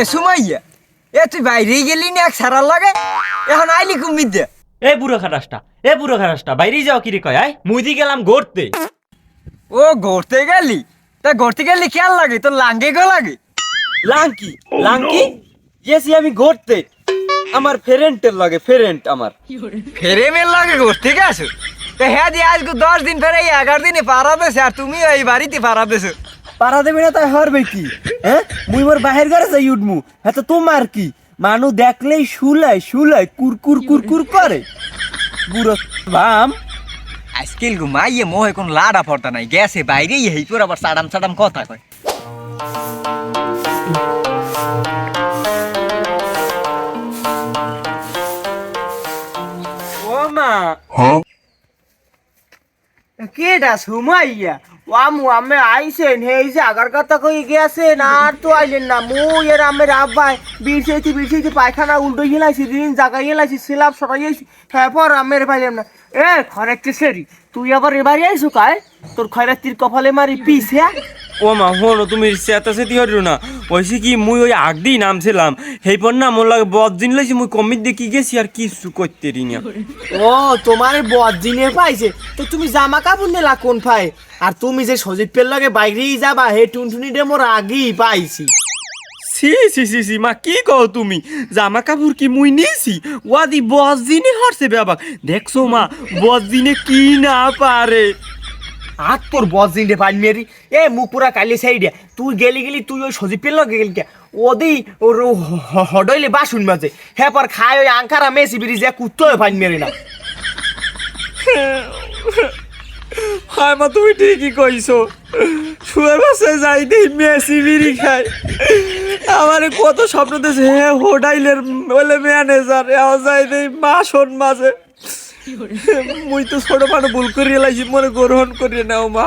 এ সুমাইয়া, এ তুই বাইরে গেলি না এক সারার লাগে, এখন আইলি কুমির দে। এ বুড়ো খারাসটা বাইরে যাও কি রে কয় আয় মুই দি গেলাম ঘুরতে। ও ঘুরতে গেলি? তা ঘুরতে গেলি খেয়াল লাগে তোর লাঙ্গে গো লাগে। লাঙ্কি লাঙ্কি গেছি আমি ঘুরতে আমার ফ্রেন্ডের লাগে, ফ্রেন্ড আমার। ফেরেমের লাগে ঘুরতে গেছো? তা হ্যাঁ দিয়ে আজকে 10 দিন ফেরে 11 দিনে পারা দেছে, আর তুমি এই বাড়িতে পারা দেছো। পারা দেবে না তাই হরবে কি? হ্যাঁ, মুই মোর বাহির ঘরে যাই উঠমু, হ্যাঁ তো তোমার কি? মানু দেখলেই শুলাই শুলাই কুরকুর কুরকুর করে বুড়ো বাম। আজকাল গো মাইয়ে মোহে কোন লাড়া ফটা নাই, গেছে বাইরে এই তোর আবার সাডাম সাডাম কথা কয়। ও মা কেডা সুমাইয়া ওয়ামু আমি আইছেন হেই যে আগার কথা কই গেছেন আর তো আইলেন না। মুই এর আমের আব্বাই বিরছেইতে পায়খানা উল্টো গেলাইছি, দিন জায়গায় গেলাইছি, সিলাপ সরাইছি, হ্যাঁ পর আমের পাইলাম না। এ খরেকতে সেরি তুই আবার এবারে আইসু কায়? তোর খয়রাতির কপালে মারি পিস। হ্যাঁ ও মা হলো তুমি চেতাচেতি হরিও না, ওইসে কি মুই ওই আগদিই নামছিলাম সেই পর না মোর লাগে বদ দিন লাইছি, মুই কমির দেখি গেছি আর কিছু করতে রি না। ও তোমার বদ জিনে পাইছে তো তুমি জামা কাপড় নিলা কোন ফাই? আর তুমি যে সজিব পেল লাগে বাইরেই যাবা হে টুনটুনি ডে মোর আগেই পাইছি। সি সি সি সি মা কি কও তুমি? জামা কাপড় কি মুই নিয়েছি? ওয়াদি বস দিনে হরছে বাবা, দেখছো মা বস দিনে কি না পারে। আর তোর বস জিনে পাই মেরি এ মুখ পুরা কালি সাইডে তুই গেলি তুই ওই সজিব পেল লাগে গেলি কে? ওদি ওর হডইলে বাসুন মাঝে হ্যাঁ পর খায় ওই আঙ্কারা মেসি বিরি যে কুত্তো পাই মেরি না। হায় মা তুমি ঠিকই কইছো, শুয়ে বসে যাই দেই মেসি বিড়ি খাই। আমারে কত স্বপ্ন দেছে হে হোটেলের বলে ম্যানেজার, এও যাই দেই বাসন মাঝে। মুই তো ছোট মানুষ ভুল করিয়ে লাইছি, মনে গ্রহণ করিয়ে নাও মা।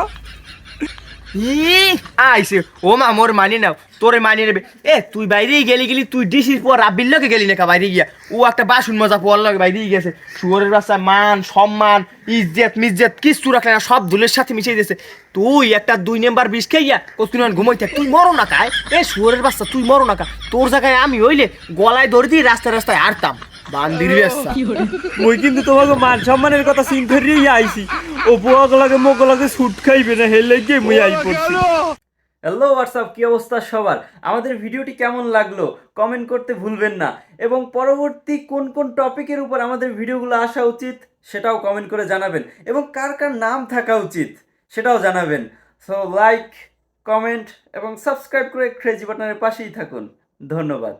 আইসে ও মা মোর মানি নাও, তোরে মানি নেবে। এ তুই বাইরেই গেলি তুই ডিসির পর রাব্বির লোকে গেলি না বাইরে গিয়া? ও একটা বাসুন মজা পর লাগে বাইরেই গেছে। শুয়োরের বাচ্চা মান সম্মান ইজ্জত মিজ্জত কিচ্ছু রাখলে না, সব ধুলের সাথে মিশিয়ে দিয়েছে। তুই একটা 2 নাম্বার বিষ খাইয়া তুই ঘুমাই থাক, তুই মরো না কায়? এ শুয়োরের বাচ্চা তুই মরো না কা? তোর জায়গায় আমি হইলে গলায় ধরে দিয়ে রাস্তায় আড়তাম বান্দির বাচ্চা। মুই কিন্তু তোমাকে মান সম্মানের কথা চিন্তা করিয়ে আইছি, ও বুয়াগ লাগে মোক লাগে ছুট খাইবে না হেলে গিয়ে মুই আই পড়ছি। হ্যালো হোয়াটসঅ্যাপ, কি অবস্থা সবার? আমাদের ভিডিওটি কেমন লাগলো কমেন্ট করতে ভুলবেন না, এবং পরবর্তী কোন কোন টপিকের উপর আমাদের ভিডিওগুলো আসা উচিত সেটাও কমেন্ট করে জানাবেন, এবং কার কার নাম থাকা উচিত সেটাও জানাবেন। সো লাইক, কমেন্ট এবং সাবস্ক্রাইব করে ক্রেজি বাটনের পাশেই থাকুন। ধন্যবাদ।